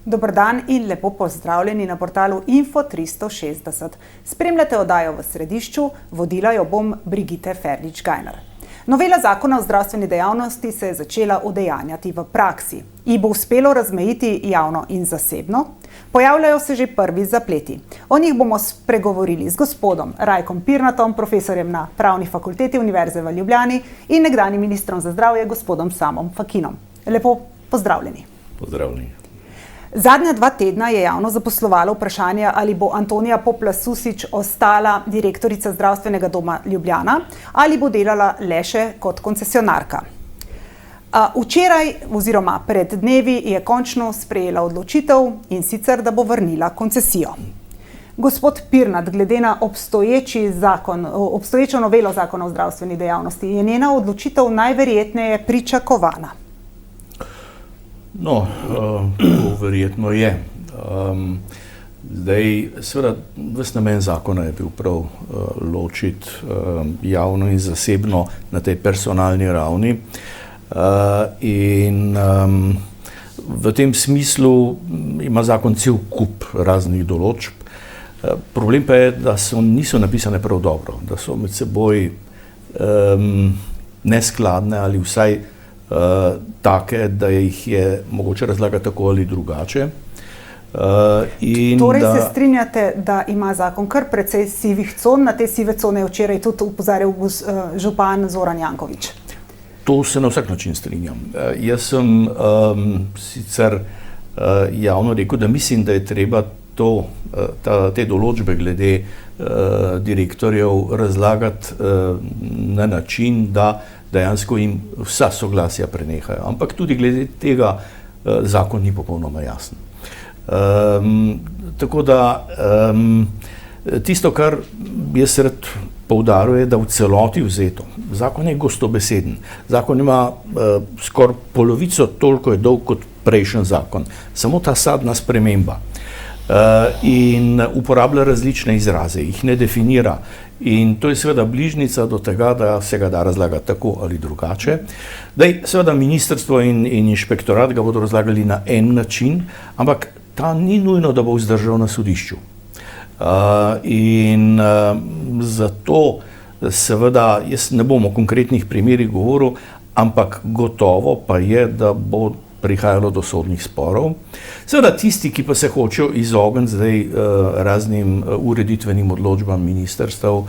Dober dan in lepo pozdravljeni na portalu Info 360. Spremljate oddajo V središču, vodila jo bom Brigitte Ferlič-Gajnar. Novela zakona o zdravstveni dejavnosti se je začela udejanjati v praksi. Ji bo uspelo razmejiti javno in zasebno? Pojavljajo se že prvi zapleti. O njih bomo spregovorili z gospodom Rajkom Pirnatom, profesorjem na Pravni fakulteti Univerze v Ljubljani in nekdanjim ministrom za zdravje, gospodom Samom Fakinom. Lepo pozdravljeni. Pozdravljeni. Zadnja 2 tedna je javno zaposlovalo vprašanje, ali bo Antonija Poplas Susič ostala direktorica Zdravstvenega doma Ljubljana ali bo delala le še kot koncesionarka. Včeraj oziroma pred dnevi je končno sprejela odločitev, in sicer, da bo vrnila koncesijo. Gospod Pirnat, glede na obstoječo novelo zakona o zdravstveni dejavnosti, je njena odločitev najverjetneje pričakovana. No, verjetno je. Zdaj, seveda, ves namen zakona je bil prav ločiti javno in zasebno na tej personalni ravni. In v tem smislu ima zakon cel kup raznih določb. Problem pa je, da niso napisane prav dobro, da so med seboj neskladne ali vsaj take, da jih je mogoče razlagati tako ali drugače. Torej se strinjate, da ima zakon kar precej sivih con, na te sive cone je včeraj tudi opozarjal župan Zoran Janković. To se na vsak način strinjam. Jaz sem sicer javno rekel, da mislim, da je treba te določbe glede direktorjev razlagati na način, da dejansko jim vsa soglasja prenehajo. Ampak tudi glede tega zakon ni popolnoma jasen. Tako da tisto, kar jaz rad poudaril, je, da v celoti vzeto. Zakon je gostobeseden. Zakon ima skoraj polovico toliko je dolg kot prejšnji zakon. Samo ta sadna sprememba. In uporablja različne izraze, jih ne definira. In to je seveda bližnica do tega, da se ga da razlagati tako ali drugače. Seveda ministrstvo in inšpektorat ga bodo razlagali na en način, ampak ta ni nujno, da bo vzdržal na sodišču. In zato seveda, jaz ne bom o konkretnih primerih govoril, ampak gotovo pa je, da bo prihajalo do sodnih sporov. Seveda tisti, ki pa se hočejo izogniti zdaj raznim ureditvenim odločbam ministrstev,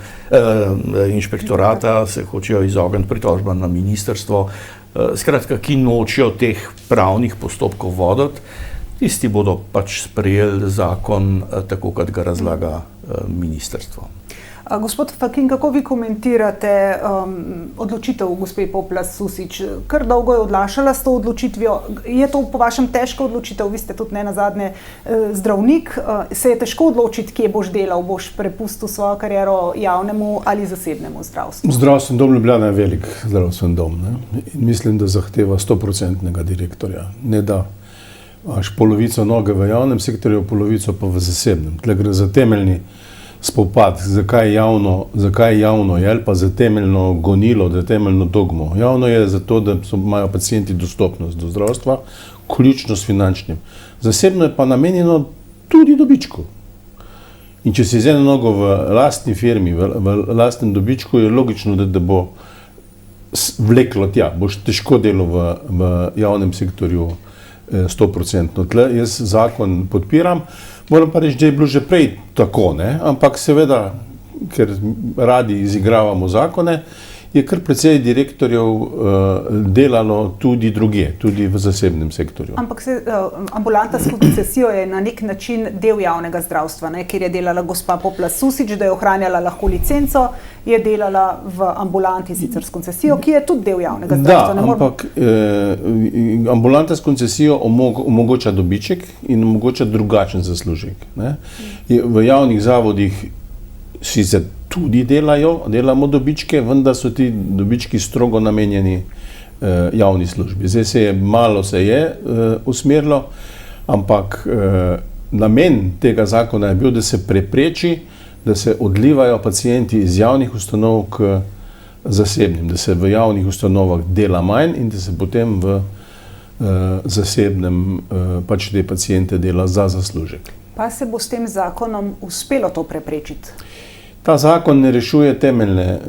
inšpektorata, se hočejo izogniti pritožbam na ministrstvo, skratka, ki nočejo teh pravnih postopkov voditi, tisti bodo pač sprejeli zakon tako, kot ga razlaga ministrstvo. Gospod Fakin, kako vi komentirate odločitev gospe Poplas Susič? Kar dolgo je odlašala s to odločitvijo. Je to po vašem težka odločitev? Vi ste tudi nenazadnje zdravnik. Se je težko odločiti, kje boš delal? Boš prepustil svojo kariero javnemu ali zasebnemu zdravstvu? Zdravstveni dom Ljubljana je velik zdravstveni dom. Mislim, da zahteva 100% direktorja. Ne da imaš polovico noge v javnem sektorju, polovico pa v zasebnem. Tle gre za temeljni spopad, zakaj je javno, ali pa za temeljno gonilo, za temeljno dogmo. Javno je zato, da imajo pacienti dostopnost do zdravstva, vključno s finančnim. Zasebno je pa namenjeno tudi dobičku. In če si z eno nogo v lastni firmi, v lastnem dobičku, je logično, da bo vleklo tja, boš težko delal v javnem sektorju 100%. Tle jaz zakon podpiram. Moram pa reči, da je bilo že prej tako, ampak seveda, ker radi izigravamo zakone, je kar precej direktorjev delalo tudi drugje, tudi v zasebnem sektorju. Ampak ambulanta s koncesijo je na nek način del javnega zdravstva, kjer je delala gospa Poplas Susič, da je ohranjala lahko licenco, je delala v ambulanti sicer s koncesijo, ki je tudi del javnega zdravstva. Da, ampak ambulanta s koncesijo omogoča dobiček in omogoča drugačen zaslužek. V javnih zavodih sicer tudi delamo dobičke, vendar so ti dobički strogo namenjeni javni službi. Zdaj malo se je usmerilo, ampak namen tega zakona je bil, da se prepreči, da se odlivajo pacienti iz javnih ustanov k zasebnim, da se v javnih ustanovah dela manj in da se potem v zasebnem pač te paciente dela za zaslužek. Pa se bo s tem zakonom uspelo to preprečiti? Ta zakon ne rešuje temeljne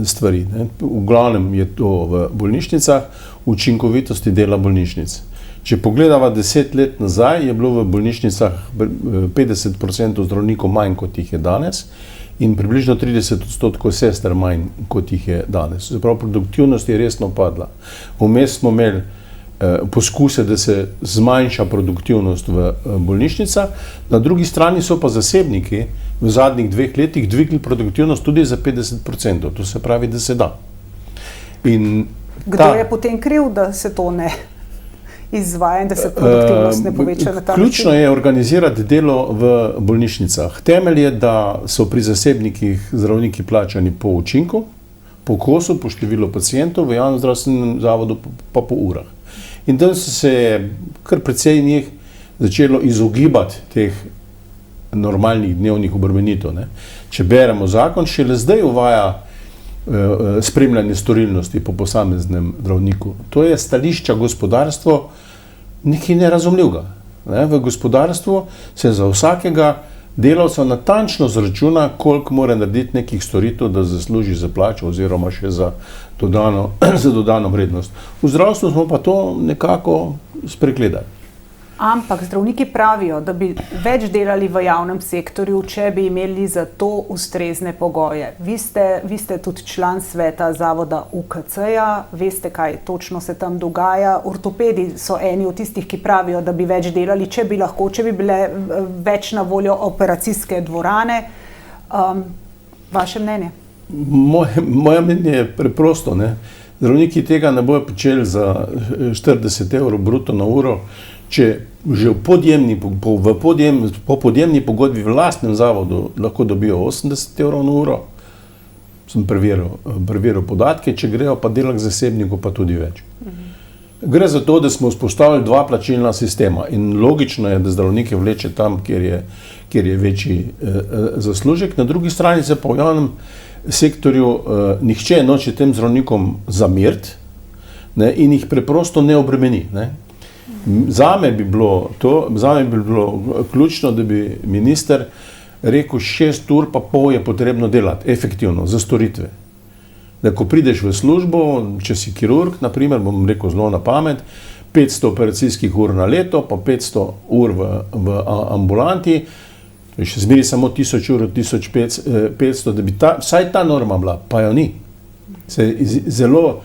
stvari. Ne. V glavnem je to v bolnišnicah, učinkovitosti dela bolnišnic. Če pogledava 10 let nazaj, je bilo v bolnišnicah 50% zdravnikov manj, kot jih je danes, in približno 30% sester manj, kot jih je danes. Zapravo, produktivnost je resno padla. Vmes smo imeli poskuse, da se zmanjša produktivnost v bolnišnicah, na drugi strani so pa zasebniki v zadnjih 2 letih dvignili produktivnost tudi za 50%. To se pravi, da se da. Kdo je potem kriv, da se to ne izvaja in da se produktivnost ne poveča na ta način? Ključno je organizirati delo v bolnišnicah. Temelj je, da so pri zasebnikih zdravniki plačani po učinku, po kosu, po številu pacientov, v javnem zdravstvenem zavodu pa po urah. In tam se je kar precej njih začelo izogibati teh normalnih dnevnih obremenitev. Če beremo zakon, šele zdaj uvaja spremljanje storilnosti po posameznem zdravniku. To je stališča gospodarstvo nekaj nerazumljivega. V gospodarstvu se za vsakega delavca natančno zračuna, koliko mora narediti nekih storitev, da zasluži za plačo oziroma še za dodano vrednost. V zdravstvu smo pa to nekako spregledali. Ampak zdravniki pravijo, da bi več delali v javnem sektorju, če bi imeli za to ustrezne pogoje. Vi ste tudi član sveta zavoda UKC-ja, veste, kaj točno se tam dogaja. Ortopedi so eni od tistih, ki pravijo, da bi več delali, če bi lahko, če bi bile več na voljo operacijske dvorane. Vaše mnenje? Moje mnenje je preprosto. Zdravniki tega ne bojo počeli za 40 € bruto na uro, če že po podjemni pogodbi v lastnem zavodu lahko dobijo 80 € na uro. Sem preveril podatke, če grejo pa delati k zasebniku, pa tudi več. Gre za to, da smo vzpostavili 2 plačilna sistema in logično je, da zdravnike vleče tam, kjer je večji zaslužek. Na drugi strani se pa v javnem sektorju nihče noče tem zdravnikom zameriti in jih preprosto ne obremeni. Zame bi bilo ključno, da bi minister rekel, 6 ur pa pol je potrebno delati, efektivno, za storitve. Da ko prideš v službo, če si kirurg, naprimer, bom rekel zelo na pamet, 500 operacijskih ur na leto, pa 500 ur v ambulanti, še zmeri samo 1000 ur, 1500, da bi vsaj ta norma bila, pa jo ni. Se zelo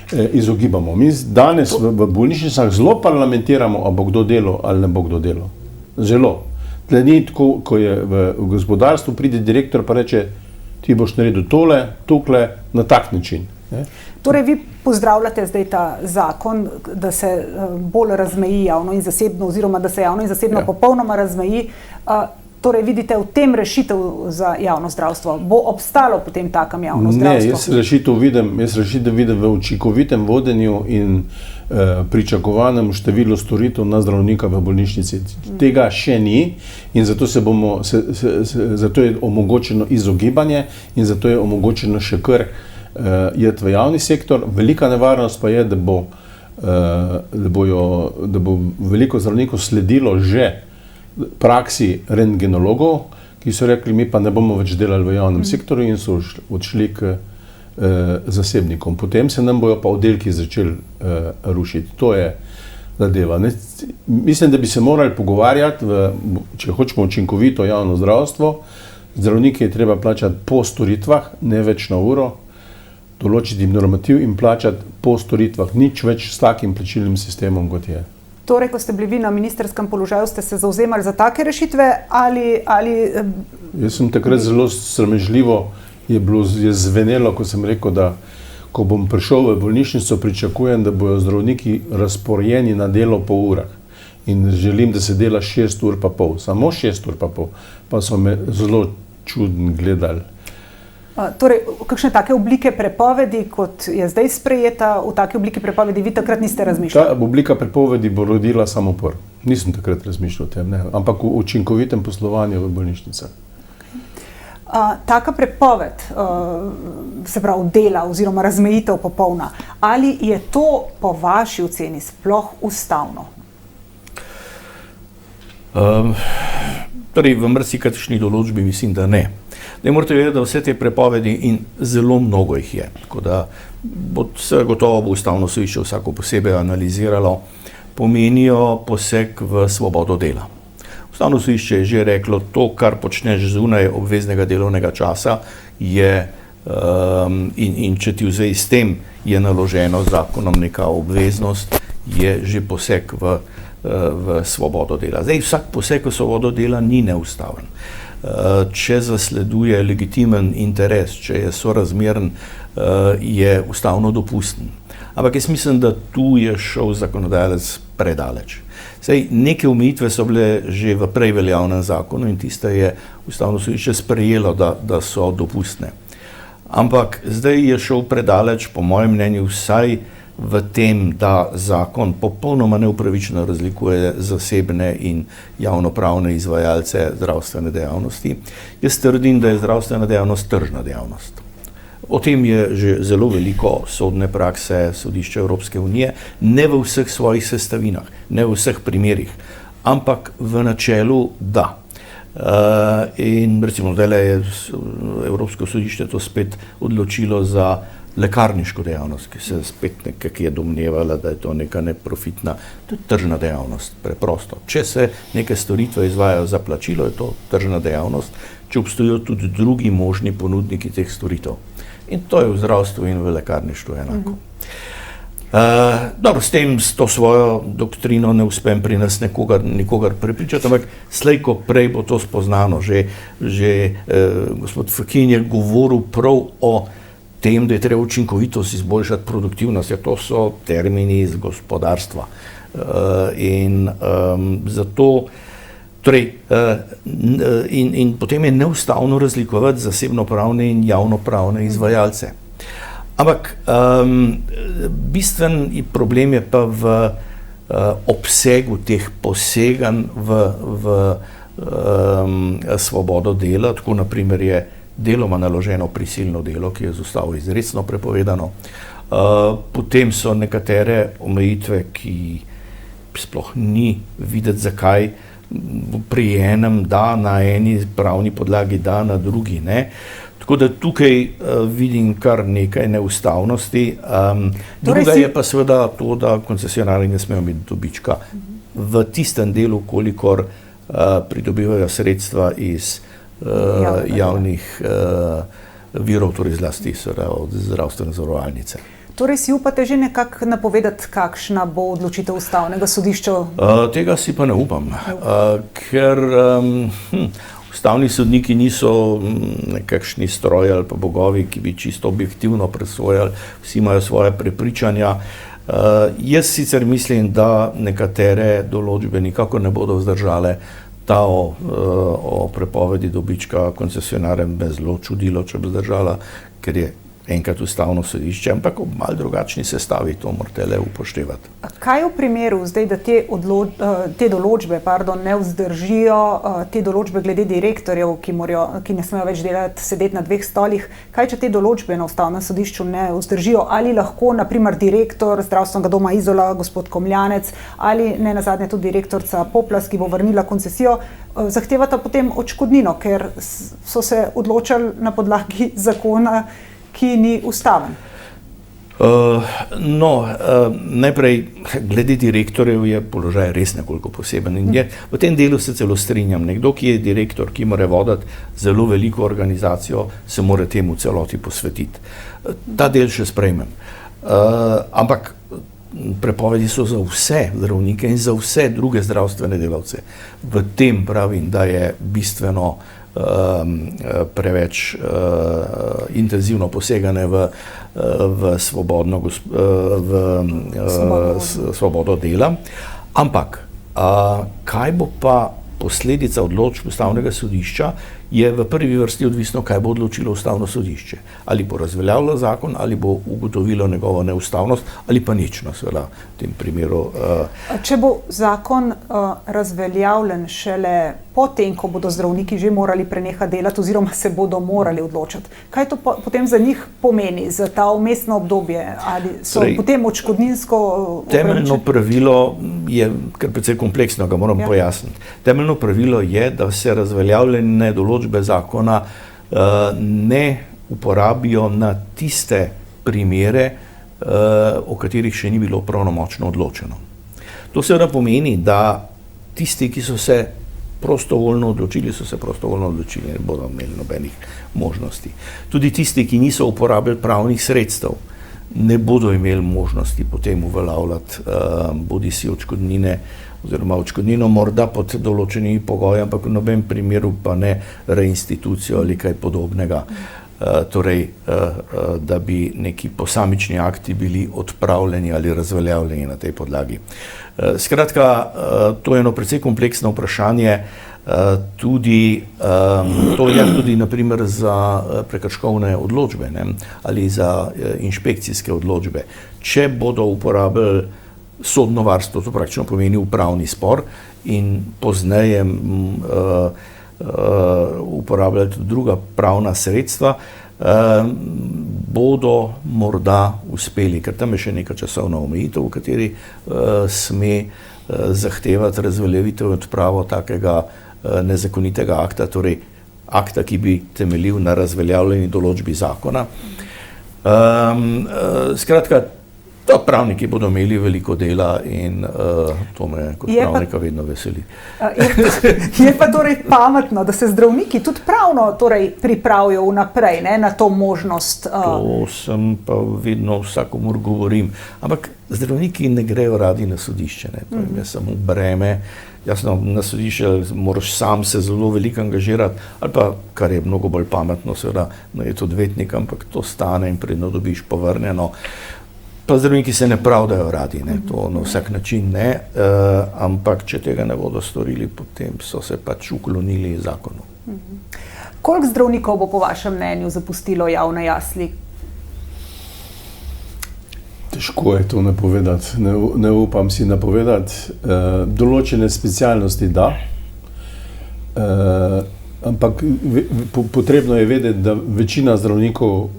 izogibamo. Mi danes v bolnišnicah zelo parlamentiramo, ali bo kdo delal ali ne bo kdo delal. Zelo. Tle ni tako, ko je v gospodarstvu, pride direktor pa reče, ti boš naredil tole, tukle, na tak način. Torej, vi pozdravljate zdaj ta zakon, da se bolj razmeji javno in zasebno, oziroma da se javno in zasebno popolnoma razmeji. Torej, vidite v tem rešitev za javno zdravstvo? Bo obstalo potem takem javno zdravstvo? Ne, jaz rešitev vidim v učinkovitem vodenju in pričakovanem številu storitev na zdravnika v bolnišnici. Tega še ni in zato je omogočeno izogibanje in zato je omogočeno še kar iti v javni sektor. Velika nevarnost pa je, da bo veliko zdravnikov sledilo že praksi rentgenologov, ki so rekli, mi pa ne bomo več delali v javnem sektorju in so odšli k zasebnikom. Potem se nam bojo pa oddelki začeli rušiti. To je zadeva. Mislim, da bi se morali pogovarjati, če hočemo učinkovito javno zdravstvo, zdravnike je treba plačati po storitvah, ne več na uro, določiti jim normativ in plačati po storitvah, nič več s takim plačilnim sistemom, kot je. Torej, ko ste bili vi na ministrskem položaju, ste se zauzemali za take rešitve ali... Jaz sem takrat zelo sramežljivo je zvenelo, ko sem rekel, da ko bom prišel v bolnišnico, pričakujem, da bojo zdravniki razporejeni na delo po urah. In želim, da se dela 6 ur pa pol, samo 6 ur pa pol. Pa so me zelo čudno gledali. Torej, kakšne take oblike prepovedi, kot je zdaj sprejeta, v take oblike prepovedi vi takrat niste razmišljali? Ta oblika prepovedi bo rodila samopor. Nisem takrat razmišljal o tem, ampak v učinkovitem poslovanju v bolnišnicah. taka prepoved, se pravi dela oziroma razmejitev popolna, ali je to po vaši oceni sploh ustavno? Torej, v marsikateri določbi mislim, da ne. Ne morate vedeti, da vse te prepovedi in zelo mnogo jih je, tako da gotovo bo Ustavno sodišče vsako posebej analiziralo, pomenijo poseg v svobodo dela. Ustavno sodišče je že reklo, to, kar počneš zunaj obveznega delovnega časa, je, in če ti vzej s tem je naloženo zakonom neka obveznost, je že poseg v svobodo dela. Zdaj, vsak poseg v svobodo dela ni neustaven. Če zasleduje legitimen interes, če je sorazmeren, je ustavno dopusten. Ampak jaz mislim, da tu je šel zakonodajalec predaleč. Saj neke omejitve so bile že v prej veljavnem zakonu in tiste je Ustavno sodišče sprejelo, da so dopustne. Ampak zdaj je šel predaleč, po mojem mnenju, vsaj v tem, da zakon popolnoma neupravičeno razlikuje zasebne in javnopravne izvajalce zdravstvene dejavnosti. Jaz trdim, da je zdravstvena dejavnost tržna dejavnost. O tem je že zelo veliko sodne prakse sodišča Evropske unije, ne v vseh svojih sestavinah, ne v vseh primerih, ampak v načelu da. In recimo, da je Evropsko sodišče to spet odločilo za lekarniško dejavnost, ki se spet nekako je domnevala, da je to neka neprofitna, to je tržna dejavnost, preprosto. Če se neke storitve izvajajo za plačilo, je to tržna dejavnost, če obstojijo tudi drugi možni ponudniki teh storitev. In to je v zdravstvu in v lekarništvu enako. Dobro, s to svojo doktrino ne uspem pri nas nikogar prepričati, ampak slej ko prej bo to spoznano. Že gospod Fakin je govoril prav o tem, da je treba učinkovitost izboljšati, produktivnost, to so termini iz gospodarstva. In zato, torej, in potem je neustavno razlikovati zasebnopravne in javnopravne izvajalce. Ampak bistven problem je pa v obsegu teh poseganj v svobodo dela, tako naprimer je deloma naloženo prisilno delo, ki je z ustavo izrecno prepovedano. Potem so nekatere omejitve, ki sploh ni videti, zakaj pri enem da, na eni pravni podlagi da, na drugi ne. Tako da tukaj vidim kar nekaj neustavnosti. Druga je pa seveda to, da koncesionarji ne smejo imeti dobička v tistem delu, kolikor pridobivajo sredstva iz javnih virov, torej zlasti od zdravstvene zavarovalnice. Torej si upate že nekako napovedati, kakšna bo odločitev Ustavnega sodišča? Tega si pa ne upam, ker ustavni sodniki niso nekakšni stroji ali pa bogovi, ki bi čisto objektivno presojali, vsi imajo svoje prepričanja. Jaz sicer mislim, da nekatere določbe nikakor ne bodo vzdržale. Ta o prepovedi dobička koncesionarjem me zelo čudilo, če bi zdržala, ker je enkrat Ustavno sodišče, ampak v malo drugačni sestavi to morate le upoštevati. Kaj v primeru zdaj, da te določbe ne vzdržijo, te določbe glede direktorjev, ki ne smejo več sedeti na dveh stolih, kaj če te določbe na Ustavnem sodišču ne vzdržijo, ali lahko na primer direktor Zdravstvenega doma Izola, gospod Komljanec, ali ne nazadnje tudi direktorica Poplas, ki bo vrnila koncesijo, zahtevata potem odškodnino, ker so se odločali na podlagi zakona, ki ni ustaven? Najprej, glede direktorjev je položaj res nekoliko poseben. In v tem delu se celo strinjam. Nekdo, ki je direktor, ki mora voditi zelo veliko organizacijo, se mora temu celoti posvetiti. Ta del še sprejmem. Ampak prepovedi so za vse zdravnike in za vse druge zdravstvene delavce. V tem pravim, da je bistveno preveč intenzivno posegane v svobodo dela. Ampak kaj bo pa posledica odločb Ustavnega sodišča, je v prvi vrsti odvisno, kaj bo odločilo Ustavno sodišče. Ali bo razveljavilo zakon, ali bo ugotovilo njegovo neustavnost, ali pa nično, seveda, v tem primeru. Če bo zakon razveljavljen šele potem, ko bodo zdravniki že morali prenehati delati oziroma se bodo morali odločiti, kaj to potem za njih pomeni, za ta vmesno obdobje? Ali so potem odškodninsko Temeljno pravilo je kar precej kompleksno, ga moram pojasniti. Temeljno pravilo je, da se razveljavljene določbe zakona ne uporabijo na tiste primere, o katerih še ni bilo pravnomočno odločeno. To seveda pomeni, da tisti, ki so se prostovoljno odločili, ne bodo imeli nobenih možnosti. Tudi tisti, ki niso uporabili pravnih sredstev, ne bodo imeli možnosti potem uveljavljati bodisi odškodnine oziroma odškodnino morda pod določenimi pogoji, ampak v nobenem primeru pa ne reinstitucijo ali kaj podobnega. Torej, da bi neki posamični akti bili odpravljeni ali razveljavljeni na tej podlagi. Skratka, to je eno precej kompleksno vprašanje, to je tudi naprimer za prekrškovne odločbe, ne, ali za inšpekcijske odločbe. Če bodo uporabili sodno varstvo, to praktično pomeni upravni spor, in pozneje uporabljali tudi druga pravna sredstva, bodo morda uspeli, ker tam je še neka časovna omejitev, v kateri sme zahtevati razveljavitev in odpravo takega nezakonitega akta, torej akta, ki bi temeljil na razveljavljeni določbi zakona. Skratka, pravniki bodo imeli veliko dela in to me kot pravnika vedno veseli. Je pa torej pametno, da se zdravniki tudi pravno pripravijo vnaprej, ne, na to možnost. To sem pa vedno vsakomur govorim. Ampak zdravniki ne grejo radi na sodišče, ne. To je samo breme. Jasno, na sodišče moraš sam se zelo veliko angažirati, ali pa, kar je mnogo bolj pametno, seveda, najeti odvetnika, ampak to stane in predno dobiš povrnjeno. Pa zdravniki se ne pravdajo radi, ne, to na vsak način ne, ampak če tega ne bodo storili, potem so se pač uklonili zakonu. Koliko zdravnikov bo po vašem mnenju zapustilo javne jasli? Težko je to napovedati, ne upam si napovedati. Določene specialnosti da, ampak potrebno je vedeti, da večina zdravnikov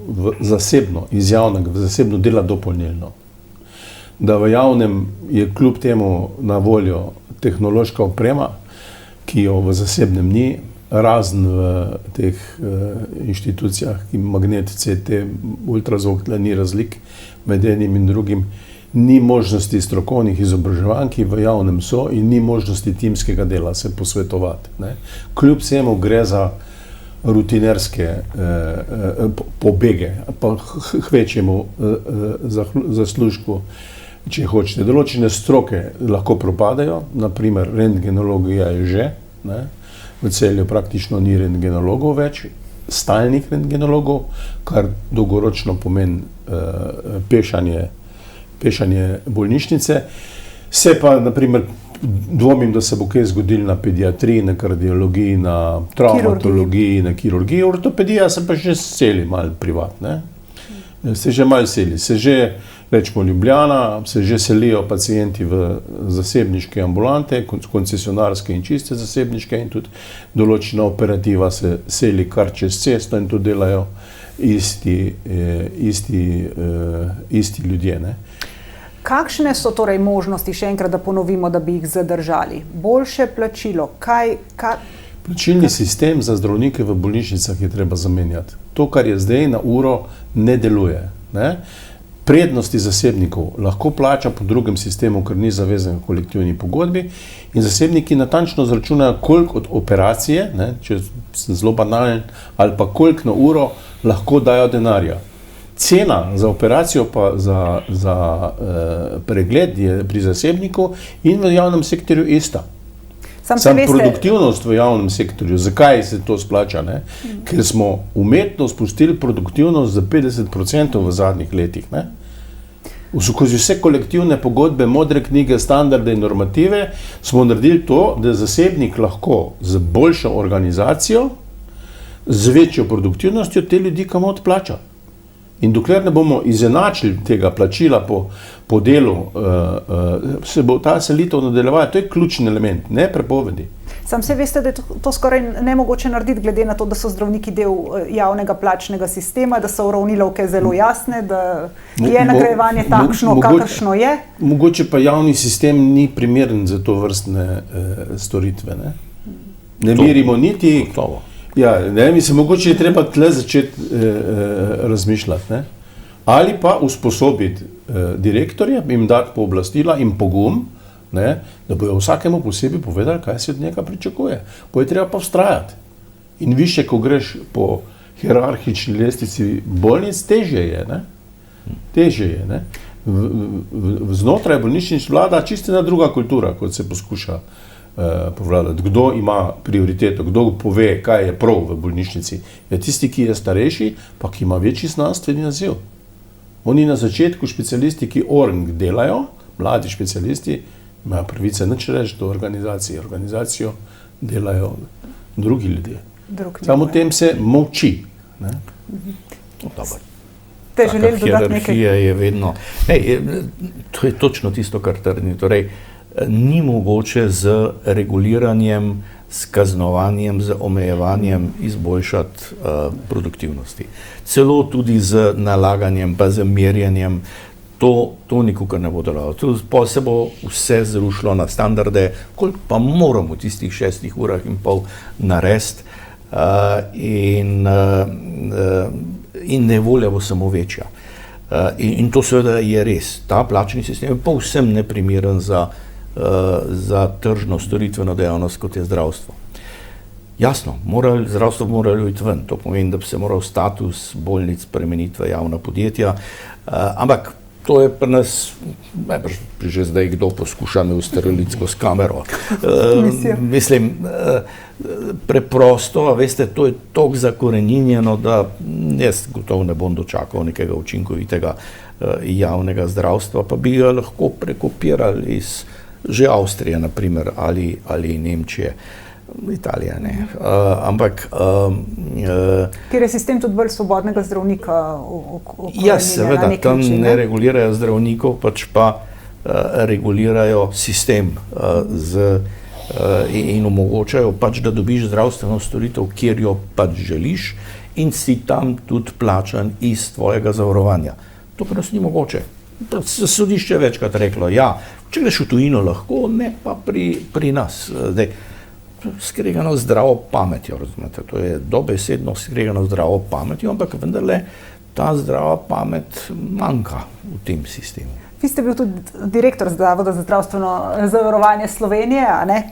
iz javnega v zasebno dela dopolnilno. Da v javnem je kljub temu na voljo tehnološka oprema, ki jo v zasebnem ni, razen v teh inštitucijah, ki magnet, CT, ultrazvok, ni razlik med enim in drugim. Ni možnosti strokovnih izobraževanj, ki v javnem so, in ni možnosti timskega dela se posvetovati, ne. Kljub vsemu gre za rutinerske pobege, pa hvečjemu zaslužku, če hočete. Določene stroke lahko propadajo, naprimer rentgenologija je že, ne. V Celju praktično ni rentgenologov več, stalnih rentgenologov, kar dolgoročno pomeni pešanje bolnišnice. Se pa, naprimer, dvomim, da se bo kaj zgodilo na pediatriji, na kardiologiji, na traumatologiji, na kirurgiji. Ortopedija se pa že seli malo privat, ne. Se že malo seli. Se že, rečemo Ljubljana, se že selijo pacienti v zasebniške ambulante, koncesionarske in čiste zasebniške, in tudi določena operativa se seli kar čez cesto in to delajo isti ljudje, ne. Kakšne so torej možnosti, še enkrat, da ponovimo, da bi jih zadržali? Boljše plačilo? Plačilni sistem za zdravnike v bolnišnicah je treba zamenjati. To, kar je zdaj na uro, ne deluje, ne. Prednosti zasebnikov lahko plača po drugem sistemu, ker ni zavezan v kolektivni pogodbi, in zasebniki natančno zračunajo, koliko od operacije, ne, če sem zelo banalen, ali pa koliko na uro lahko dajo denarja. Cena za operacijo pa za pregled je pri zasebniku in v javnem sektorju ista. Sam produktivnost v javnem sektorju, zakaj se to splača, ne? Ker smo umetno spustili produktivnost za 50% v zadnjih letih, ne? Skozi vse kolektivne pogodbe, modre knjige, standarde in normative smo naredili to, da zasebnik lahko z boljšo organizacijo z večjo produktivnostjo te ljudi komot plača. In dokler ne bomo izenačili tega plačila po delu, se bo ta selitev nadaljevala. To je ključni element, ne prepovedi. Sam se veste, da je to skoraj nemogoče narediti, glede na to, da so zdravniki del javnega plačnega sistema, da so uravnilovke zelo jasne, da je nagrajevanje takšno, kakršno je. Mogoče pa javni sistem ni primeren za to vrstne storitve. Ne merimo niti... Ja, mislim, mogoče je treba tle začeti razmišljati. Ne? Ali pa usposobiti direktorja, jim dati pooblastila in pogum, ne, da bojo vsakemu posebej povedali, kaj se od njega pričakuje. Je treba pa vztrajati. In više, ko greš po hierarhični lestvici bolnic, težje je. Ne? Težje je. Ne? Znotraj bolnišnic vlada čisto ena druga kultura, kot se poskuša povladati. Kdo ima prioriteto, kdo pove, kaj je prav v bolnišnici. Je tisti, ki je starejši, pa ki ima večji znanstveni naziv. Oni na začetku specialisti, ki ORNG delajo, mladi specialisti, imajo pravice nič reči do organizacije. Organizacijo delajo drugi ljudje. Samo o tem se molči. Te želeli dodati nekaj? Hierarhija je vedno... To je točno tisto, kar trdim. Torej, ni mogoče z reguliranjem, s kaznovanjem, z omejevanjem izboljšati produktivnosti. Celo tudi z nalaganjem, pa z merjenjem, to nikakor ne bo delovalo. Pa se bo vse zrušilo na standarde, koliko pa moramo v tistih 6 urah in pol narediti, in nevolja bo samo večja. In to seveda je res. Ta plačni sistem je povsem neprimeren za tržno storitveno dejavnost, kot je zdravstvo. Jasno, zdravstvo moralo iti ven, to pomeni, da bi se moral status bolnic spremeniti v javna podjetja, ampak to je pri nas, že zdaj kdo poskuša me usteriliti skozi kamero. Mislim, preprosto, veste, to je toliko zakoreninjeno, da jaz gotovo ne bom dočakal nekega učinkovitega javnega zdravstva, pa bi ga lahko prekopirali iz že Avstrije, naprimer, ali Nemčije, Italija, ne. Ampak... Ker je sistem tudi bolj svobodnega zdravnika? Ja, seveda, tam ne regulirajo zdravnikov, pač pa regulirajo sistem in omogočajo pač, da dobiš zdravstveno storitev, kjer jo pač želiš in si tam tudi plačan iz tvojega zavarovanja. To pa nas ni mogoče. Sodišče je večkrat reklo, ja, če greš v tujino lahko, ne pa pri nas. Zdaj, skregano zdravo pametjo, razumete, to je dobesedno skregano zdravo pametjo, ampak vendarle ta zdrava pamet manjka v tem sistemu. Vi ste bil tudi direktor Zavoda za zdravstveno zavarovanje Slovenije,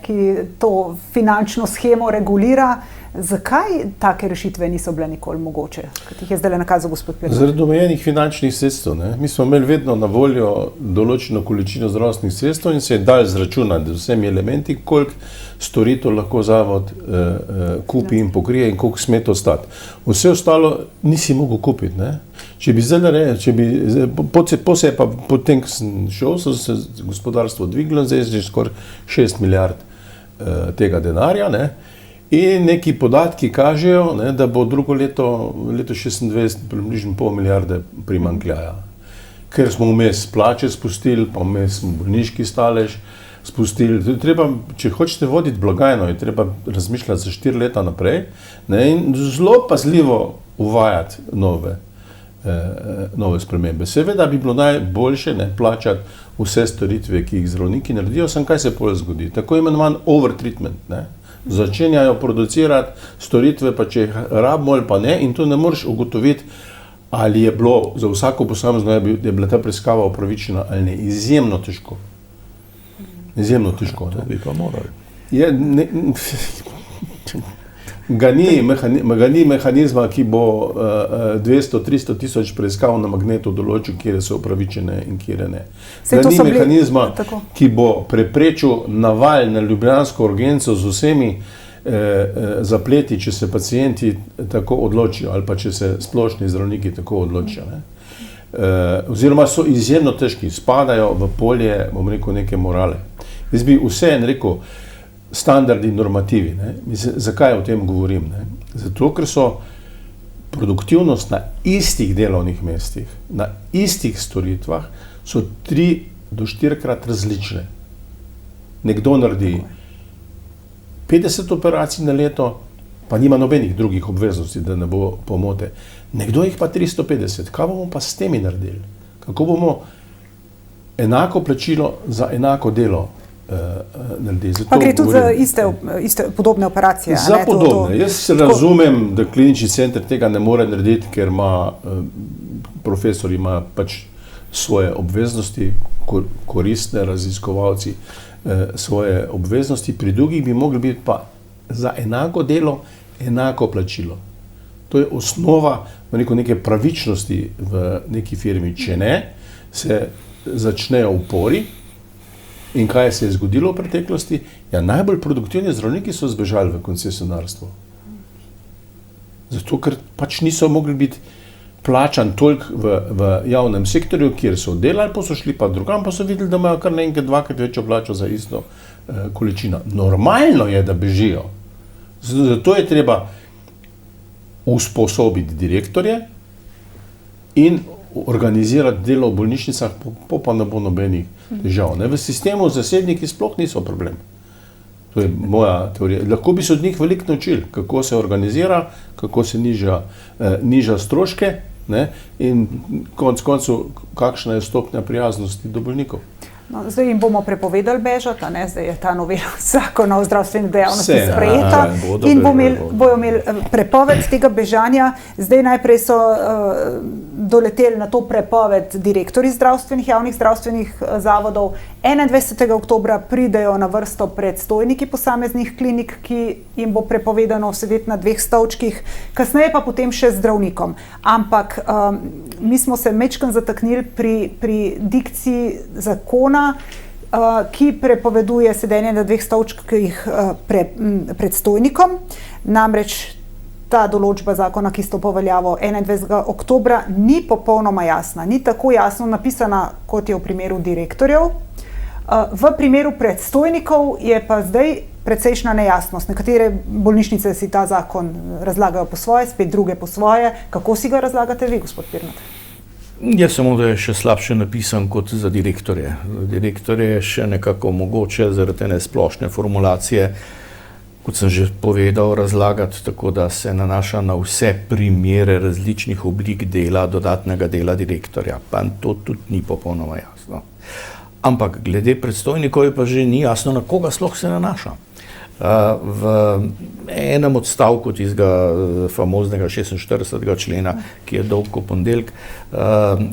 ki to finančno shemo regulira. Zakaj take rešitve niso bile nikoli mogoče, kot jih je zdaj nakazal gospod Pirnat? Zaradi omejenih finančnih sredstev. Mi smo imeli vedno na voljo določeno količino zdravstvenih sredstev in se je dal zračunati z vsemi elementi, koliko storitev lahko zavod kupi in pokrije in koliko sme to stati. Vse ostalo nisi mogel kupiti. Če bi potem, ko sem šel, so se gospodarstvo dvignilo, zdaj je skoraj 6 milijard tega denarja. In neki podatki kažejo, da bo drugo leto 2026 približno pol milijarde primanjkljaja. Ker smo vmes plače spustili, pa vmes smo bolniški stalež spustili. Treba, če hočete voditi blagajno, je treba razmišljati za 4 leta naprej, in zelo pazljivo uvajati nove spremembe. Seveda bi bilo najboljše plačati vse storitve, ki jih zdravniki naredijo, sem kaj se potem zgodi. Tako imenovan overtreatment. Začenjajo producirati storitve, pa če jih rabimo ali pa ne, in to ne moreš ugotoviti, ali je bilo za vsako posamezno, je bila ta preiskava upravičena ali ne. Izjemno težko. Izjemno težko. To bi pa morali. Ga ni mehanizma, ki bo 200-300 tisoč preiskav na magnetu določil, kjer so upravičene in kjer ne. Ga ni mehanizma, ki bo preprečil naval na ljubljansko urgenco z vsemi zapleti, če se pacienti tako odločijo ali pa če se splošni zdravniki tako odločijo. Oziroma so izjemno težki, spadajo v polje, bom rekel, neke morale. Jaz bi vseeno rekel, standardi in normativi. Ne? Mislim, zakaj o tem govorim? Ne? Zato, ker so produktivnost na istih delovnih mestih, na istih storitvah, so 3 do 4-krat različne. Nekdo naredi 50 operacij na leto, pa nima nobenih drugih obveznosti, da ne bo pomote. Nekdo jih pa 350. Kaj bomo pa s temi naredili? Kako bomo enako plačilo za enako delo naredili? Pa gre tudi za iste podobne operacije. Za podobne. Jaz razumem, da klinični center tega ne more narediti, ker ima profesor ima pač svoje obveznosti, koristne raziskovalci svoje obveznosti, pri drugih bi mogli biti pa za enako delo, enako plačilo. To je osnova neke pravičnosti v neki firmi. Če ne, se začnejo upori. In kaj se je zgodilo v preteklosti? Ja, najbolj produktivni zdravniki so zbežali v koncesionarstvo. Zato, ker pač niso mogli biti plačan toliko v javnem sektorju, kjer so delali, pa so šli pa drugam, pa so videli, da imajo kar naenkrat 2-krat večjo plačo za isto količino. Normalno je, da bežijo. Zato je treba usposobiti direktorje in organizirati delo v bolnišnicah, pa ne bo nobenih težav. V sistemu zasebniki sploh niso problem. To je moja teorija. Lahko bi se od njih veliko naučili, kako se organizira, kako se niža stroške, ne? In konec koncev, kakšna je stopnja prijaznosti do bolnikov. No, zdaj jim bomo prepovedali bežati, zdaj je ta novela zakona o zdravstveni dejavnosti sprejeta in bojo imeli prepoved tega bežanja. Zdaj najprej so doleteli na to prepoved direktorji javnih zdravstvenih zavodov. 21. oktobra pridejo na vrsto predstojniki posameznih klinik, ki jim bo prepovedano sedeti na 2 stolčkih, kasneje pa potem še zdravnikom. Ampak mi smo se majčkeno zataknili pri dikciji zakona, ki prepoveduje sedenje na 2 stolčkih predstojnikom. Namreč ta določba zakona, ki stopa v veljavo 21. oktobra, ni popolnoma jasna, ni tako jasno napisana, kot je v primeru direktorjev. V primeru predstojnikov je pa zdaj precejšnja nejasnost. Nekatere bolnišnice si ta zakon razlagajo po svoje, spet druge po svoje. Kako si ga razlagate vi, gospod Pirnat? Jaz samo, da je še slabše napisan kot za direktorje. Direktorje je še nekako mogoče zaradi ene splošne formulacije, kot sem že povedal, razlagati tako, da se nanaša na vse primere različnih oblik dela, dodatnega dela direktorja. Pa to tudi ni popolnoma jasno. Ampak glede predstojnikov je pa že ni jasno, na koga sploh se nanaša. V enem odstavku tistega famoznega 46. člena, ki je dolg kot ponedeljek,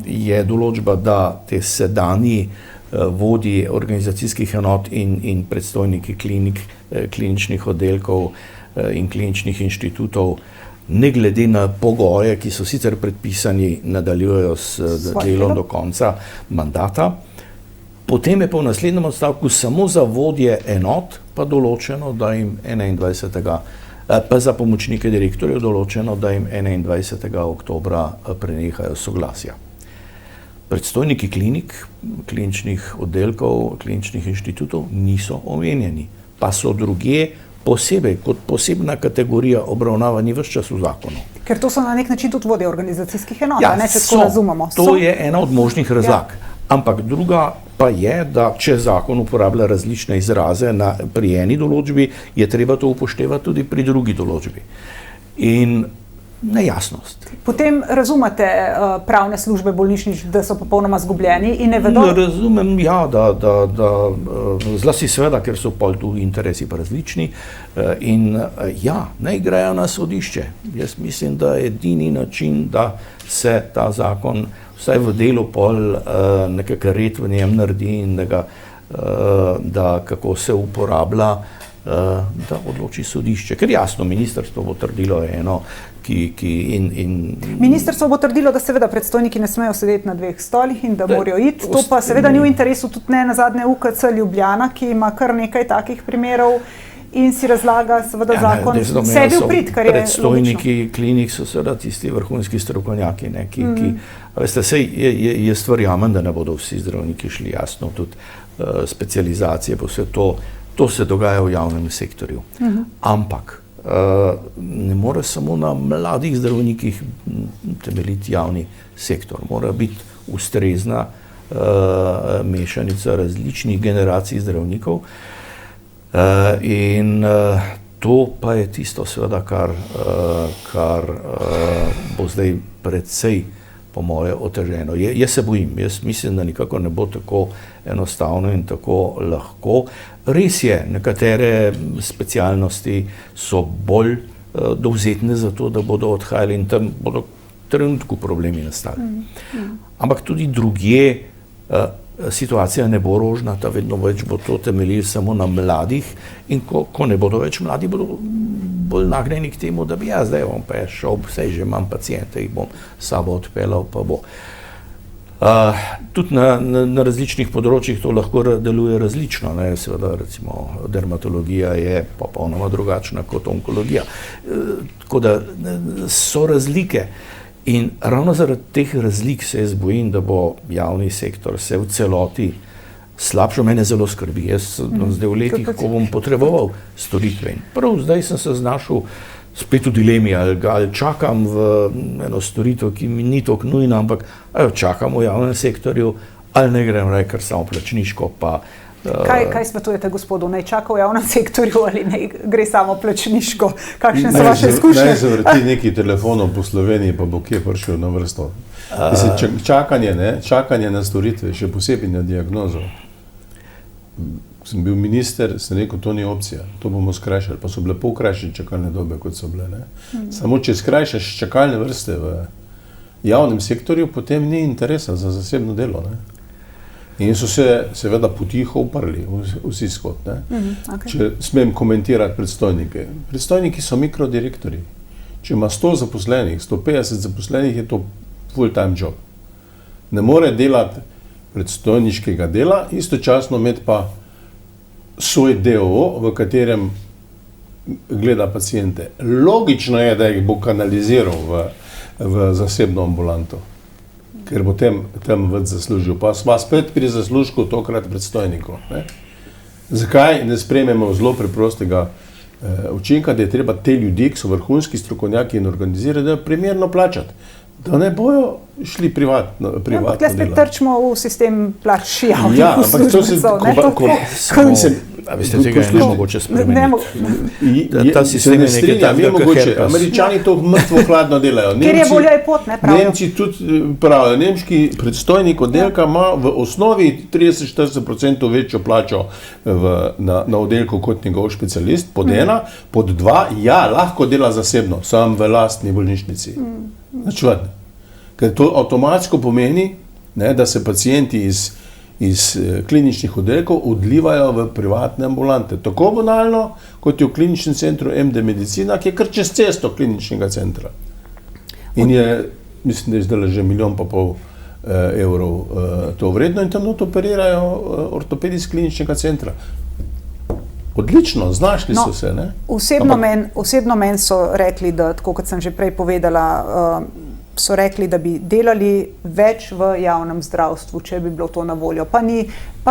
je določba, da te sedanji vodji organizacijskih enot in predstojniki klinik, kliničnih oddelkov in kliničnih inštitutov, ne glede na pogoje, ki so sicer predpisani, nadaljujejo s delom do konca mandata. Potem je pa v naslednjem odstavku samo za vodje enot pa določeno, da jim 21. pa za pomočnike direktorjev določeno, da jim 21. oktobra prenehajo soglasja. Predstojniki klinik, kliničnih oddelkov, kliničnih inštitutov niso omenjeni, pa so drugje posebej, kot posebna kategorija obravnavani ves čas v zakonu. Ker to so na nek način tudi vodje organizacijskih enot, ne, če tako razumemo. To je ena od možnih razlag. Ampak druga pa je, da če zakon uporablja različne izraze pri eni določbi, je treba to upoštevati tudi pri drugi določbi. In nejasnost. Potem razumete pravne službe bolnišnic, da so popolnoma zgubljeni in ne vedo? Razumem, ja, da zlasti seveda, ker so pol tu interesi pa različni in ja, naj grejo na sodišče. Jaz mislim, da je edini način, da se ta zakon vsaj v delu pol nekakšen red v njem naredi in da kako se uporablja, da odloči sodišče. Ker jasno, ministrstvo bo trdilo eno, Ministrstvo bo trdilo, da seveda predstojniki ne smejo sedeti na 2 stolih in da morajo iti. To pa seveda ni v interesu tudi ne nazadnje UKC Ljubljana, ki ima kar nekaj takih primerov in si razlaga seveda zakon sebi v prid, kar je logično. Predstojniki klinik so seveda tisti vrhunski strokovnjaki, veste, sej jaz verjamem, da ne bodo vsi zdravniki šli, jasno, tudi specializacije, pa vse to To se dogaja v javnem sektorju. Ampak ne more samo na mladih zdravnikih temeljiti javni sektor. Mora biti ustrezna mešanica različnih generacij zdravnikov in to pa je tisto seveda, kar bo zdaj predvsej po moje oteženo. Jaz se bojim, jaz mislim, da nikako ne bo tako enostavno in tako lahko. Res je, nekatere specialnosti so bolj dovzetne za to, da bodo odhajali in tam bodo v trenutku problemi nastali. Ampak tudi drugje situacija ne bo rožnata, vedno več bo to temeljilo samo na mladih in ko ne bodo več mladi, bodo bolj nagnjeni k temu, da bi zdaj bom pa šel, vsej že imam pacijente, jih bom sabo odpeljal, pa bo. Tudi na različnih področjih to lahko deluje različno, ne? Seveda recimo dermatologija je popolnoma drugačna kot onkologija. Tako da so razlike. In ravno zaradi teh razlik se jaz bojim, da bo javni sektor se v celoti slabšal. Mene zelo skrbi. Jaz zdaj v letih, ko bom potreboval storitve. In prav zdaj sem se znašel spet v dilemi, ali čakam v eno storitev, ki mi ni toliko nujna, ampak čakam v javnem sektorju, ali ne grem kar samo plačniško, pa Kaj svetujete gospodu, naj čaka v javnem sektorju ali naj gre samo plačniško? Kakšne so vaše izkušnje? Naj se vrti neki telefonom po Sloveniji, pa bo kje prišel na vrsto. Čakanje na storitve, še posebej na diagnozo. Sem bil minister, sem rekel, to ni opcija, to bomo skrajšali, pa so bile pol krajše čakalne dobe, kot so bile. Samo če skrajšaš čakalne vrste v javnem sektorju, potem ni interesa za zasebno delo. In so se seveda potiho uprli vsi skot. Okay. Če smem komentirati predstojnike. Predstojniki so mikrodirektori. Če ima 100 zaposlenih, 150 zaposlenih, je to full-time job. Ne more delati predstojniškega dela, istočasno imeti pa svoj DOO, v katerem gleda pacijente. Logično je, da jih bo kanaliziral v zasebno ambulanto, ker bo tam več zaslužil. Pa sva spet pri zaslužku tokrat predstojnikov. Zakaj ne sprejmemo zelo preprostega učinka, da je treba te ljudi, ki so vrhunski strokovnjaki in organizirati, da primerno plačati, da ne bojo šli privatno delo. Tukaj spet trčimo v sistem plač javnih uslužbencev. Veste, tega je nemogoče spremeniti. Ta sistem je nekaj takega, kot herpes. Američani to mrtvo hladno delajo. Ker je volja je pot, ne pravijo. Nemci tudi pravijo. Nemški predstojnik oddelka ima v osnovi 30-40% večjo plačo na oddelku kot njegov specialist, pod ena, pod dva, lahko dela zasebno, sam v lastni bolnišnici. Načudno. Ker to avtomatsko pomeni, da se pacijenti iz kliničnih oddelkov odlivajo v privatne ambulante. Tako banalno, kot je v kliničnem centru MD Medicina, ki je kar čez cesto kliničnega centra. In je, mislim, da je zdaj že 1,5 milijona evrov to vredno in tam operirajo ortopedi iz kliničnega centra. Odlično, znašli so se, ne? Osebno meni so rekli, da, tako kot sem že prej povedala, so rekli, da bi delali več v javnem zdravstvu, če bi bilo to na voljo. Pa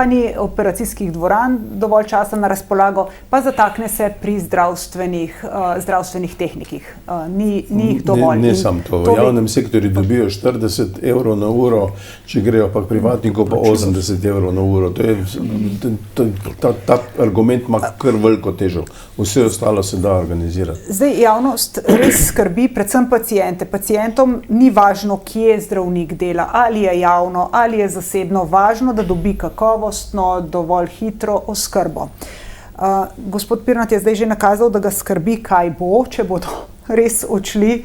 ni operacijskih dvoran dovolj časa na razpolago, pa zatakne se pri zdravstvenih tehnikih. Ni jih dovolj. Ne samo to. V javnem sektorju dobijo 40 evrov na uro, če grejo pa k privatniku pa 80 evrov na uro. Ta argument ima kar veliko težo. Vse ostalo se da organizirati. Zdaj, javnost res skrbi predvsem pacijente. Pacijentom ni važno, kje zdravnik dela, ali je javno, ali je zasebno, važno, da dobi kakovostno, dovolj hitro oskrbo. Gospod Pirnat je zdaj že nakazal, da ga skrbi, kaj bo, če bodo res odšli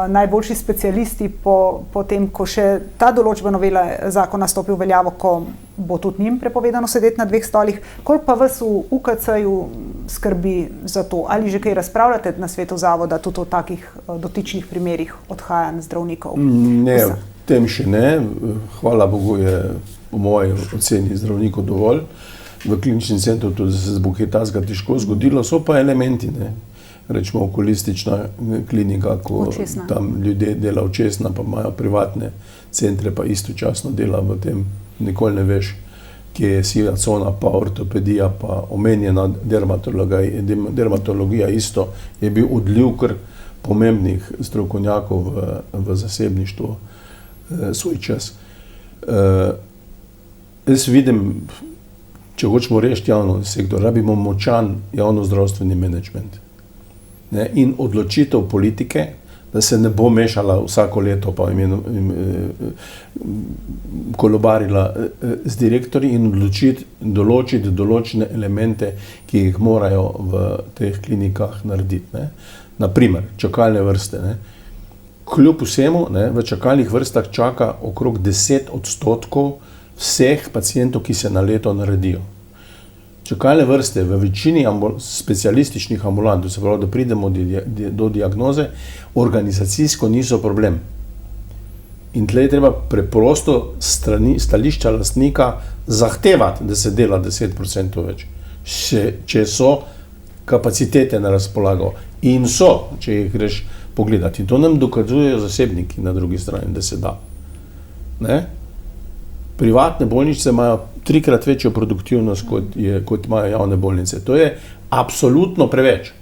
najboljši specialisti po tem, ko še ta določba novela zakona stopi v veljavo, ko bo tudi njim prepovedano sedeti na 2 stolih. Koliko pa vas v UKC-ju skrbi za to? Ali že kaj razpravljate na svetu zavoda tudi o takih dotičnih primerih odhajanj zdravnikov? Ne, tem še ne. Hvala Bogu je po moji oceni zdravnikov dovolj. V kliničnem centru tudi se bo kaj takega težko zgodilo, so pa elementi, ne. Rečemo okulistična klinika, ko tam ljudje dela očesna, pa imajo privatne centre, pa istočasno dela v tem, nikoli ne veš, ki je siva cona, pa ortopedija, pa omenjena dermatologija isto, je bil odliv kar pomembnih strokovnjakov v zasebništvu svoj čas. Jaz vidim, če hočemo rešiti javni sektor, rabimo močan javnozdravstveni menedžment, ne, in odločitev politike, da se ne bo mešala vsako leto pa kolobarila z direktorji in določiti določene elemente, ki jih morajo v teh klinikah narediti. Ne. Naprimer, čakalne vrste. Ne. Kljub vsemu, ne, v čakalnih vrstah čaka okrog 10% vseh pacientov, ki se na leto naredijo. Čakalne vrste v večini specialističnih ambulant, se pravi, da pridemo do diagnoze, organizacijsko niso problem. In tle je treba preprosto stališča lastnika zahtevati, da se dela 10% več, če so kapacitete na razpolago. In so, če jih greš pogledati. In to nam dokazujejo zasebniki na drugi strani, da se da. Ne? Privatne bolnišnice imajo 3-krat večjo produktivnost, kot imajo javne bolnice. To je absolutno preveč.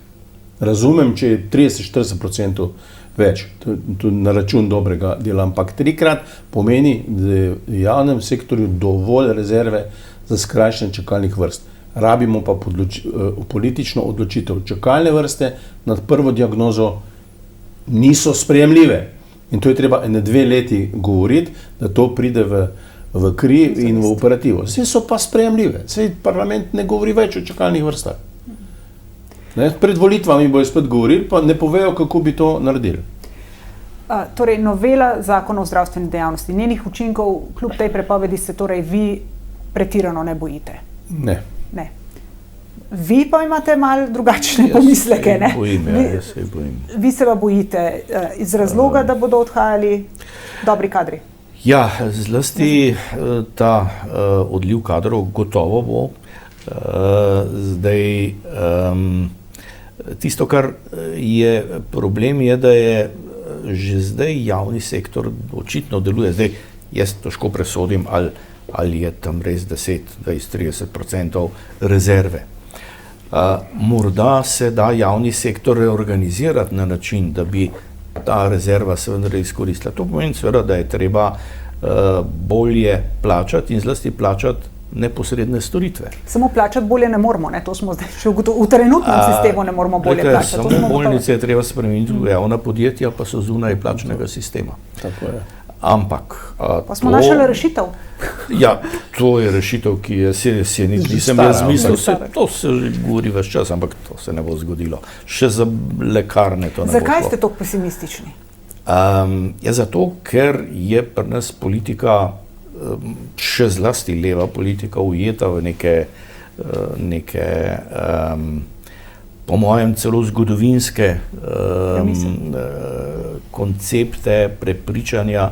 Razumem, če je 30-40% več, to na račun dobrega dela, ampak 3-krat pomeni, da je v javnem sektorju dovolj rezerve za skrajšanje čakalnih vrst. Rabimo pa politično odločitev. Čakalne vrste nad prvo diagnozo niso sprejemljive. In to je treba 1-2 leti govoriti, da to pride v kri in v operativo. Vse so pa sprejemljive. Saj parlament ne govori več o čakalnih vrstah. Ne? Pred volitvami bojo spet govorili, pa ne povejo, kako bi to naredili. Torej, novela zakona o zdravstveni dejavnosti, njenih učinkov, kljub tej prepovedi, se torej vi pretirano ne bojite? Ne. Vi pa imate malo drugačne pomisleke, ne? Jaz se bojim. Vi se pa bojite iz razloga, da bodo odhajali dobri kadri? Ja, zlasti ta odliv kadrov gotovo bo. Zdaj, tisto, kar je problem, je, da je že zdaj javni sektor očitno deluje. Zdaj, jaz težko presodim, ali je tam res 10-30% rezerve. Morda se da javni sektor reorganizirati na način, da bi ta rezerva se vendar izkoristila. To pomeni seveda, da je treba bolje plačati in zlasti plačati neposredne storitve. Samo plačati bolje ne moramo, ne? To smo zdaj še v trenutnem sistemu ne moramo bolje plačati. Samo bolnice je treba spremeniti v javna podjetja, pa so zunaj plačnega sistema. Tako je. Ampak pa smo našli rešitev. Ja, to je rešitev, ki je nisem jaz mislil. To se govori ves čas, ampak to se ne bo zgodilo. Še za lekarne to ne bo šlo. Zakaj ste tako pesimistični? Zato, ker je pri nas politika, še zlasti leva politika, ujeta v neke po mojem celo zgodovinske koncepte, prepričanja,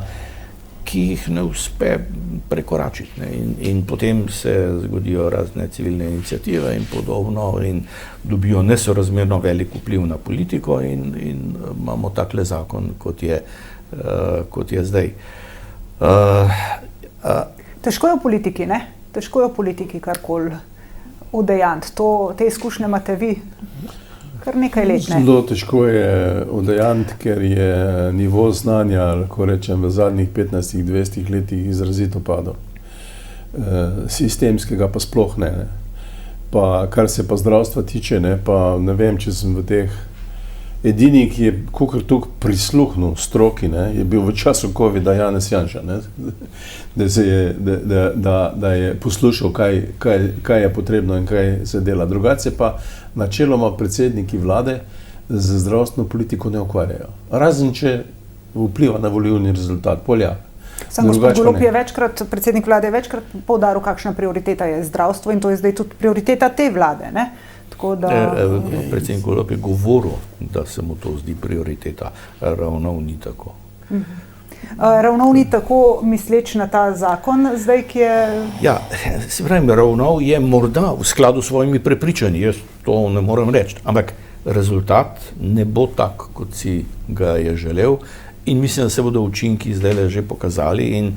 ki jih ne uspe prekoračiti. In potem se zgodijo razne civilne iniciative in podobno in dobijo nesorazmerno velik vpliv na politiko in imamo takle zakon, kot je zdaj. Težko je v politiki, ne? Težko je v politiki karkoli udejanti. Te izkušnje imate vi kar nekaj let, ne? Zelo težko je udejanti, ker je nivo znanja, lahko rečem, v zadnjih 15-20 letih izrazito padel. Sistemskega pa sploh ne. Pa kar se pa zdravstva tiče, ne, pa ne vem, če sem v teh edini, ki je kakor tukaj prisluhnil stroki, ne, je bil v času covida Janez Janša, ne, da je poslušal, kaj je potrebno in kaj se dela. Drugače pa načeloma predsedniki vlade z zdravstveno politiko ne ukvarjajo. Razen, če vpliva na volilni rezultat, polja. Sam gospod Golob je predsednik vlade je večkrat poudaril, kakšna prioriteta je zdravstvo in to je zdaj tudi prioriteta te vlade, ne? Predsednik Golob je govoril, da se mu to zdi prioriteta, ravno ni tako. Ravno ni tako misleč na ta zakon, zdaj, ki je... Ja, se pravim, ravno je morda v skladu s svojimi prepričanji, jaz to ne morem reči, ampak rezultat ne bo tak, kot si ga je želel in mislim, da se bodo učinki zdaj že pokazali in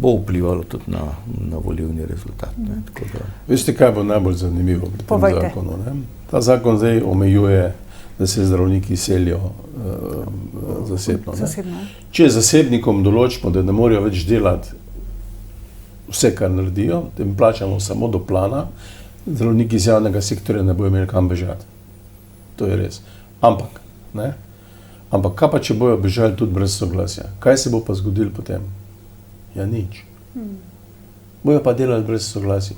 bo vplivalo tudi na volilni rezultat. Ne? Tako da... Veste, kaj bo najbolj zanimivo pri tem zakonu? Ne? Ta zakon zdaj omejuje, da se zdravniki selijo zasebno. Če zasebnikom določimo, da ne morejo več delati vse, kar naredijo, da jim plačamo samo do plana, zdravniki iz javnega sektorja ne bojo imeli kam bežati. To je res. Ampak kaj pa, če bojo bežali tudi brez soglasja? Kaj se bo pa zgodilo potem? Ja, nič. Bojo pa delali brez soglasja.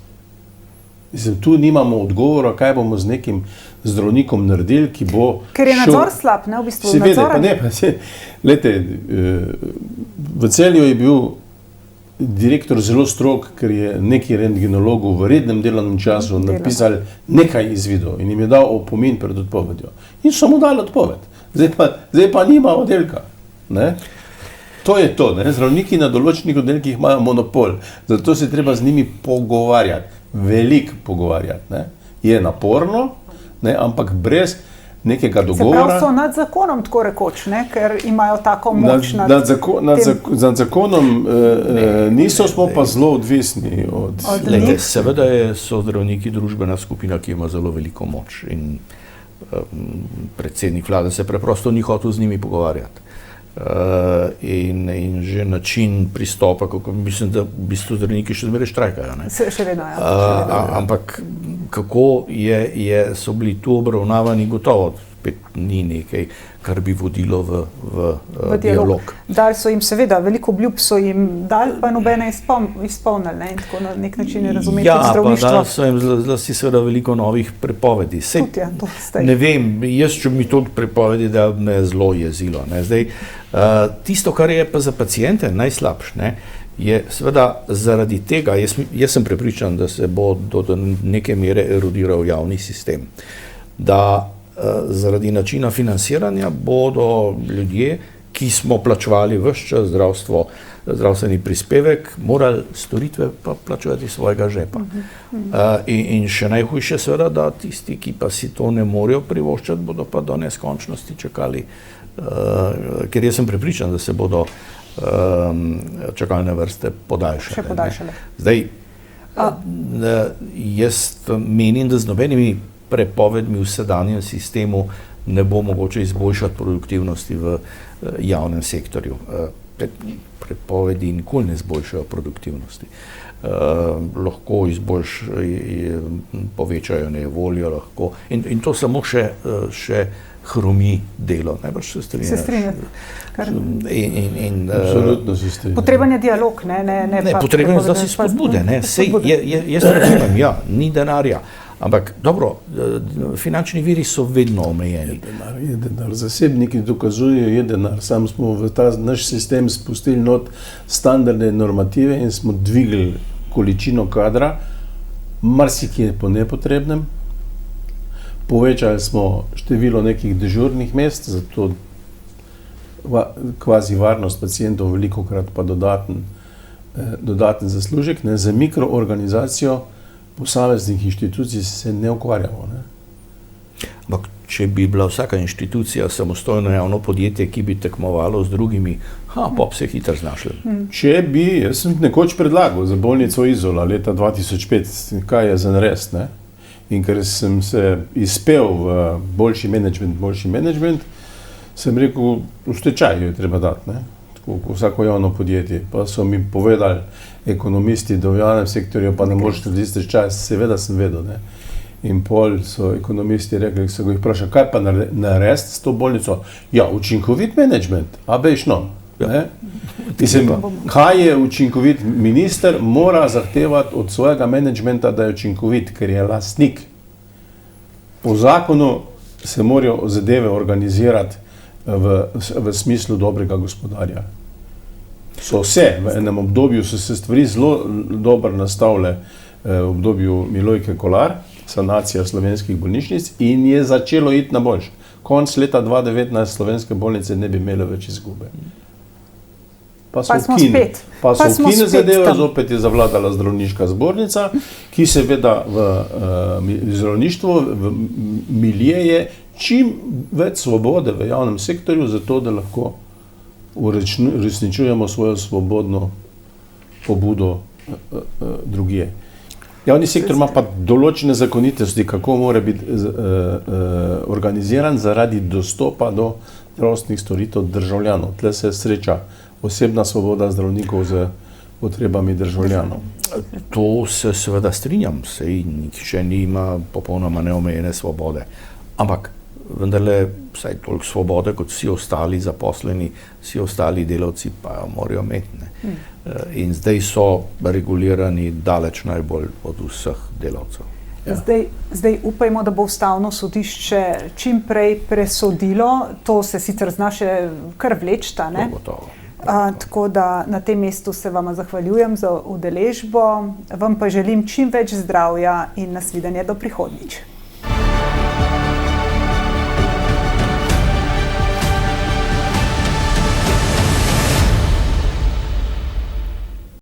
Mislim, tu nimamo odgovora, kaj bomo z nekim zdravnikom naredili, ki bo Ker je nadzor slab, ne, v bistvu nadzora? Lejte, v Celju je bil direktor zelo strog, ker je neki rentgenologu v rednem delovnem času napisali nekaj izvidov in jim je dal opomin pred odpovedjo. In so mu dali odpoved. Zdaj pa nima oddelka. Ne? To je to. Ne? Zdravniki na določenih oddelkih imajo monopol. Zato se treba z njimi pogovarjati. Veliko pogovarjati. Ne? Je naporno, ne? Ampak brez nekega dogovora. Se pravi, so nad zakonom tako rekoč, ne? Ker imajo tako moč nad zakonom niso, smo pa zelo odvisni od Lejte, seveda so zdravniki družbena skupina, ki ima zelo veliko moč in predsednik vlade se preprosto ni hotel z njimi pogovarjati. In že način pristopa, kako mislim, da v bistvu zdravniki še zmeraj štrajkajo. Še vedno, ja. Ampak kako so bili tu obravnavani, gotovo spet ni nekaj, kar bi vodilo v dialog. Dali so jim seveda, veliko obljub so jim dali, pa nobene izpolnili, ne? In tako na nek način razumeti zdravništvo. Ja, pa dali so jim zlasti seveda veliko novih prepovedi. Ne vem, jaz če mi to prepovedi, da me zelo jezilo. Ne? Zdaj, tisto, kar je pa za paciente najslabše, ne, je seveda zaradi tega, jaz sem prepričan, da se bo do neke mere erodiral javni sistem, da zaradi načina financiranja bodo ljudje, ki smo plačevali ves čas zdravstveni prispevek, morali storitve pa plačevati svojega žepa. In še najhujše seveda, da tisti, ki pa si to ne morejo privoščati, bodo pa do neskončnosti čakali, ker jaz sem prepričan, da se bodo čakalne vrste podaljšale. Zdaj, jaz menim, da z nobenimi prepovedmi v sedanjem sistemu ne bo mogoče izboljšati produktivnosti v javnem sektorju. Prepovedi nikoli ne izboljšajo produktivnosti. Lahko povečajo nejevoljo, lahko. In to samo še hromi delo. Najbrž se strinjate. Absolutno se strinjate. Potreben je dialog, ne potreben je zlasti spodbude. Jaz razumem, ja, ni denarja. Ampak dobro, finančni viri so vedno omejeni. Je denar. Zasebniki dokazujejo, je denar. Sam smo v ta naš sistem spustili not standardne normative in smo dvigli količino kadra, marsikje po nepotrebnem. Povečali smo število nekih dežurnih mest, zato kvazi varnost pacientov velikokrat pa dodaten zaslužek. Za mikroorganizacijo posameznih inštitucij se ne ukvarjamo. Ne? Ampak, če bi bila vsaka inštitucija samostojno javno podjetje, ki bi tekmovalo z drugimi, pa bi se hitro znašli. Če bi, jaz sem nekoč predlagal za bolnico Izola leta 2005, kaj je za narediti, ne? In ker sem se izpel v boljši menedžment, sem rekel, v stečaju je treba dati, ne? Vsako javno podjetje. Pa so mi povedali ekonomisti, da v javnem sektorju pa ne moreš narediti stečaj, seveda sem vedel. Ne? In pol so ekonomisti rekli, so jih vprašali, kaj pa narediti s to bolnico? Ja, učinkovit menedžment, a bejš no. Mislim, kaj je učinkovit minister, mora zahtevati od svojega menedžmenta, da je učinkovit, ker je lastnik. Po zakonu se morajo zadeve organizirati v smislu dobrega gospodarja. So vse, v enem obdobju so se stvari zelo dobro nastavile v obdobju Milojke Kolar, sanacija slovenskih bolnišnic in je začelo iti na boljše. Konec leta 2019 slovenske bolnice ne bi imele več izgube. Pa so ukinili zadevo, zopet je zavladala zdravniška zbornica, ki seveda v zdravništvu, v miljeje čim več svobode v javnem sektorju, zato da lahko uresničujemo svojo svobodno pobudo drugje. Javni sektor ima pa določene zakonitosti, kako mora biti organiziran zaradi dostopa do zdravstvenih storitev državljanov. Tle se sreča osebna svoboda zdravnikov z potrebami državljanov. To se seveda strinjam, sej nihče nima popolnoma neomejene svobode, ampak vendarle vsaj toliko svobode kot vsi ostali zaposleni, vsi ostali delavci pa jo morajo imeti. In zdaj so regulirani daleč najbolj od vseh delavcev. Ja. Zdaj upajmo, da bo Ustavno sodišče čim prej presodilo, to se sicer zna še kar vlečta, ne? Gotovo. Tako da na tem mestu se vama zahvaljujem za udeležbo, vam pa želim čim več zdravja in nasvidenje do prihodnjič.